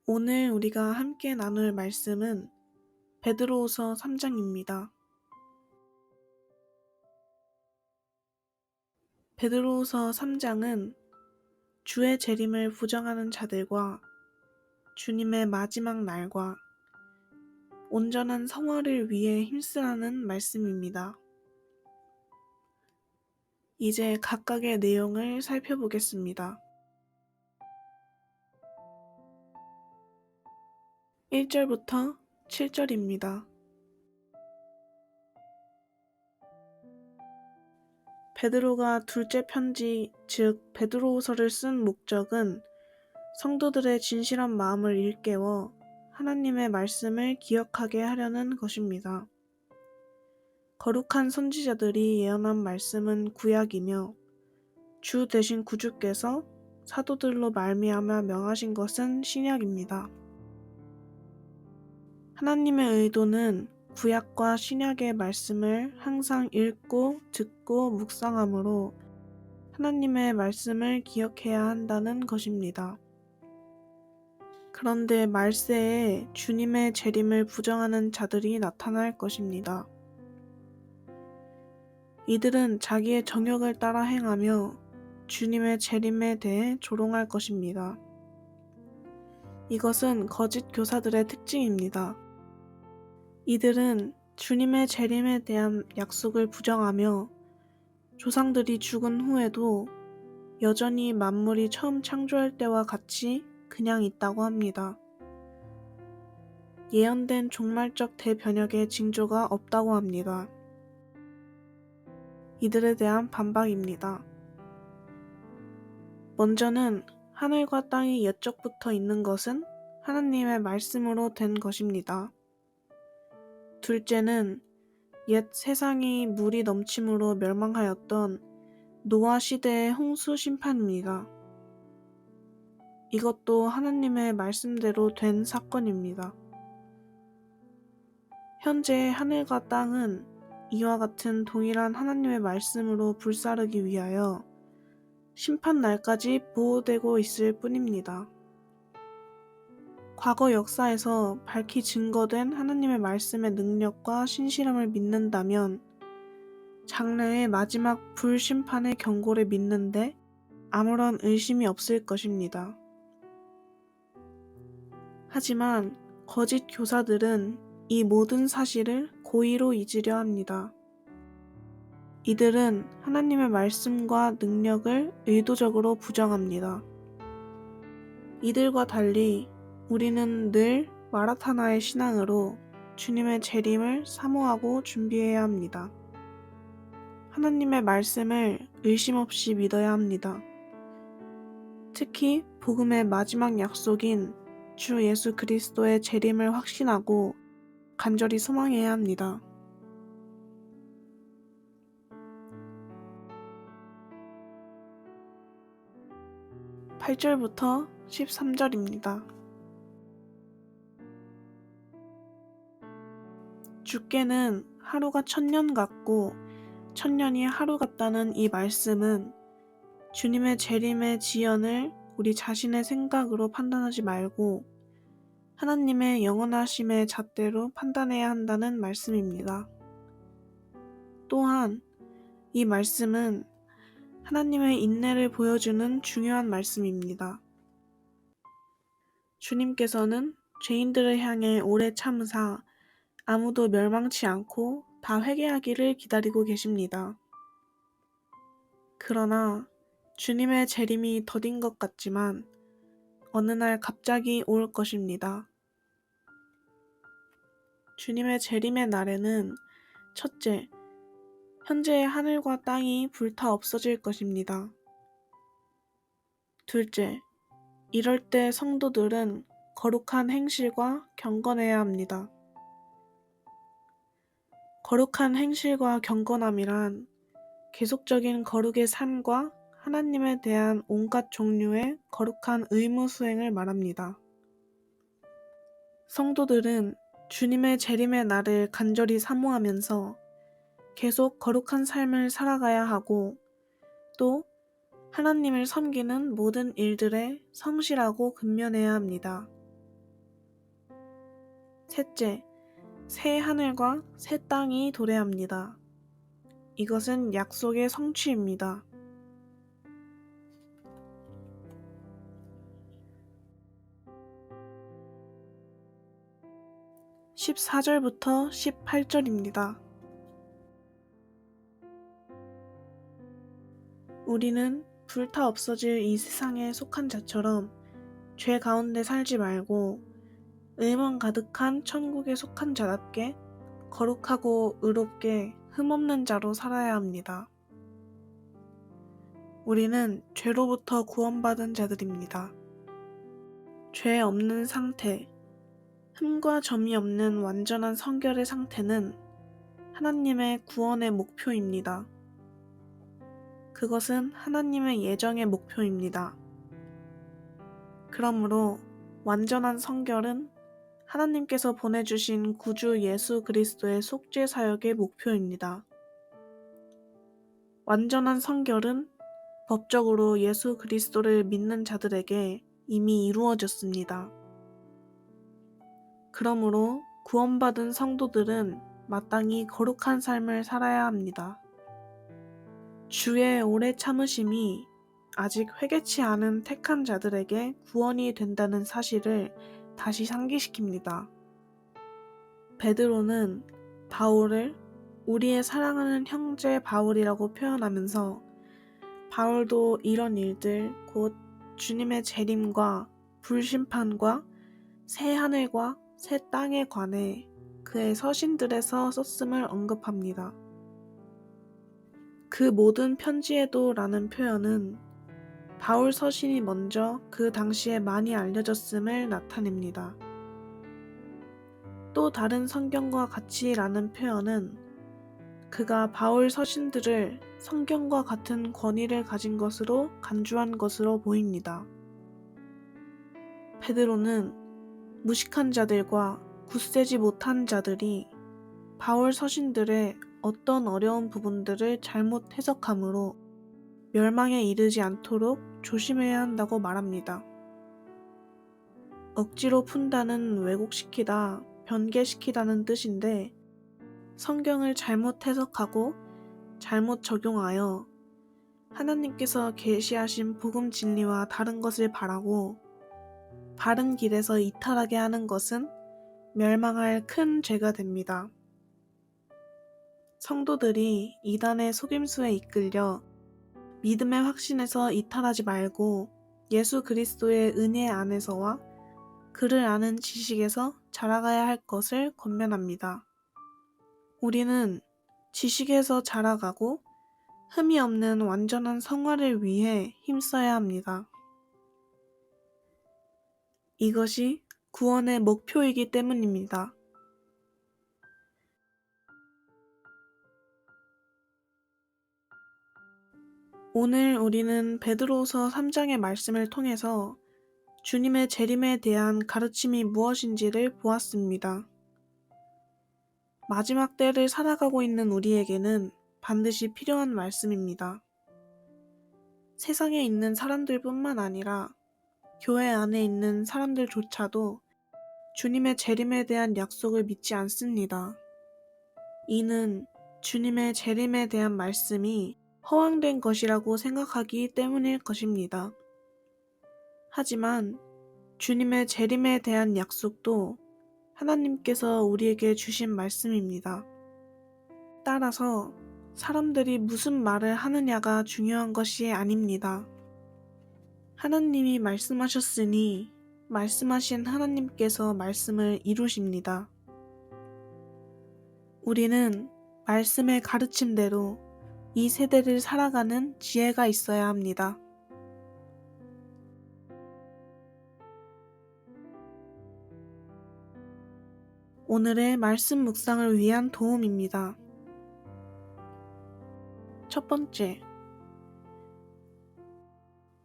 오늘 우리가 함께 나눌 말씀은 베드로후서 3장입니다. 베드로후서 3장은 주의 재림을 부정하는 자들과 주님의 마지막 날과 온전한 성화를 위해 힘쓰라는 말씀입니다. 이제 각각의 내용을 살펴보겠습니다. 1절부터 7절입니다. 베드로가 둘째 편지, 즉 베드로후서를 쓴 목적은 성도들의 진실한 마음을 일깨워 하나님의 말씀을 기억하게 하려는 것입니다. 거룩한 선지자들이 예언한 말씀은 구약이며 주 대신 구주께서 사도들로 말미암아 명하신 것은 신약입니다. 하나님의 의도는 구약과 신약의 말씀을 항상 읽고 듣고 묵상함으로 하나님의 말씀을 기억해야 한다는 것입니다. 그런데 말세에 주님의 재림을 부정하는 자들이 나타날 것입니다. 이들은 자기의 정욕을 따라 행하며 주님의 재림에 대해 조롱할 것입니다. 이것은 거짓 교사들의 특징입니다. 이들은 주님의 재림에 대한 약속을 부정하며 조상들이 죽은 후에도 여전히 만물이 처음 창조할 때와 같이 그냥 있다고 합니다. 예언된 종말적 대변혁의 징조가 없다고 합니다. 이들에 대한 반박입니다. 먼저는 하늘과 땅이 옛적부터 있는 것은 하나님의 말씀으로 된 것입니다. 둘째는 옛 세상이 물이 넘침으로 멸망하였던 노아 시대의 홍수 심판입니다. 이것도 하나님의 말씀대로 된 사건입니다. 현재 하늘과 땅은 이와 같은 동일한 하나님의 말씀으로 불사르기 위하여 심판 날까지 보호되고 있을 뿐입니다. 과거 역사에서 밝히 증거된 하나님의 말씀의 능력과 신실함을 믿는다면 장래의 마지막 불심판의 경고를 믿는데 아무런 의심이 없을 것입니다. 하지만 거짓 교사들은 이 모든 사실을 고의로 잊으려 합니다. 이들은 하나님의 말씀과 능력을 의도적으로 부정합니다. 이들과 달리 우리는 늘 마라타나의 신앙으로 주님의 재림을 사모하고 준비해야 합니다. 하나님의 말씀을 의심 없이 믿어야 합니다. 특히 복음의 마지막 약속인 주 예수 그리스도의 재림을 확신하고 간절히 소망해야 합니다. (8절부터) 13절입니다. 주께는 하루가 1000년 같고 1000년이 하루 같다는 이 말씀은 주님의 재림의 지연을 우리 자신의 생각으로 판단하지 말고 하나님의 영원하심의 잣대로 판단해야 한다는 말씀입니다. 또한 이 말씀은 하나님의 인내를 보여주는 중요한 말씀입니다. 주님께서는 죄인들을 향해 오래 참으사 아무도 멸망치 않고 다 회개하기를 기다리고 계십니다. 그러나 주님의 재림이 더딘 것 같지만 어느 날 갑자기 올 것입니다. 주님의 재림의 날에는 첫째, 현재의 하늘과 땅이 불타 없어질 것입니다. 둘째, 이럴 때 성도들은 거룩한 행실과 경건해야 합니다. 거룩한 행실과 경건함이란 계속적인 거룩의 삶과 하나님에 대한 온갖 종류의 거룩한 의무 수행을 말합니다. 성도들은 주님의 재림의 날을 간절히 사모하면서 계속 거룩한 삶을 살아가야 하고 또 하나님을 섬기는 모든 일들에 성실하고 근면해야 합니다. 셋째, 새 하늘과 새 땅이 도래합니다. 이것은 약속의 성취입니다. 14절부터 18절입니다. 우리는 불타 없어질 이 세상에 속한 자처럼 죄 가운데 살지 말고 의만 가득한 천국에 속한 자답게 거룩하고 의롭게 흠없는 자로 살아야 합니다. 우리는 죄로부터 구원받은 자들입니다. 죄 없는 상태, 흠과 점이 없는 완전한 성결의 상태는 하나님의 구원의 목표입니다. 그것은 하나님의 예정의 목표입니다. 그러므로 완전한 성결은 하나님께서 보내주신 구주 예수 그리스도의 속죄 사역의 목표입니다. 완전한 성결은 법적으로 예수 그리스도를 믿는 자들에게 이미 이루어졌습니다. 그러므로 구원받은 성도들은 마땅히 거룩한 삶을 살아야 합니다. 주의 오래 참으심이 아직 회개치 않은 택한 자들에게 구원이 된다는 사실을 다시 상기시킵니다. 베드로는 바울을 우리의 사랑하는 형제 바울이라고 표현하면서 바울도 이런 일들 곧 주님의 재림과 불심판과 새 하늘과 새 땅에 관해 그의 서신들에서 썼음을 언급합니다. 그 모든 편지에도 라는 표현은 바울 서신이 먼저 그 당시에 많이 알려졌음을 나타냅니다. 또 다른 성경과 같이 라는 표현은 그가 바울 서신들을 성경과 같은 권위를 가진 것으로 간주한 것으로 보입니다. 베드로는 무식한 자들과 굳세지 못한 자들이 바울 서신들의 어떤 어려운 부분들을 잘못 해석함으로 멸망에 이르지 않도록 조심해야 한다고 말합니다. 억지로 푼다는 왜곡시키다, 변개시키다는 뜻인데 성경을 잘못 해석하고 잘못 적용하여 하나님께서 계시하신 복음 진리와 다른 것을 바라고 바른 길에서 이탈하게 하는 것은 멸망할 큰 죄가 됩니다. 성도들이 이단의 속임수에 이끌려 믿음의 확신에서 이탈하지 말고 예수 그리스도의 은혜 안에서와 그를 아는 지식에서 자라가야 할 것을 권면합니다. 우리는 지식에서 자라가고 흠이 없는 완전한 성화를 위해 힘써야 합니다. 이것이 구원의 목표이기 때문입니다. 오늘 우리는 베드로후서 3장의 말씀을 통해서 주님의 재림에 대한 가르침이 무엇인지를 보았습니다. 마지막 때를 살아가고 있는 우리에게는 반드시 필요한 말씀입니다. 세상에 있는 사람들뿐만 아니라 교회 안에 있는 사람들조차도 주님의 재림에 대한 약속을 믿지 않습니다. 이는 주님의 재림에 대한 말씀이 허황된 것이라고 생각하기 때문일 것입니다. 하지만 주님의 재림에 대한 약속도 하나님께서 우리에게 주신 말씀입니다. 따라서 사람들이 무슨 말을 하느냐가 중요한 것이 아닙니다. 하나님이 말씀하셨으니 말씀하신 하나님께서 말씀을 이루십니다. 우리는 말씀의 가르침대로 이 세대를 살아가는 지혜가 있어야 합니다. 오늘의 말씀 묵상을 위한 도움입니다. 첫 번째,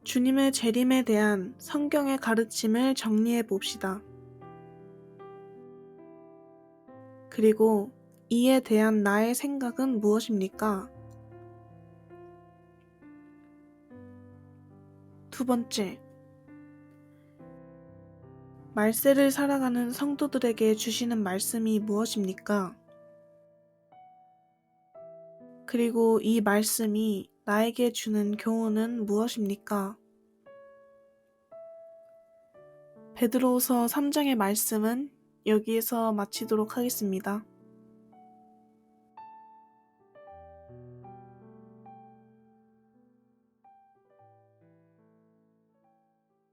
주님의 재림에 대한 성경의 가르침을 정리해 봅시다. 그리고 이에 대한 나의 생각은 무엇입니까? 두 번째, 말세를 살아가는 성도들에게 주시는 말씀이 무엇입니까? 그리고 이 말씀이 나에게 주는 교훈은 무엇입니까? 베드로후서 3장의 말씀은 여기에서 마치도록 하겠습니다.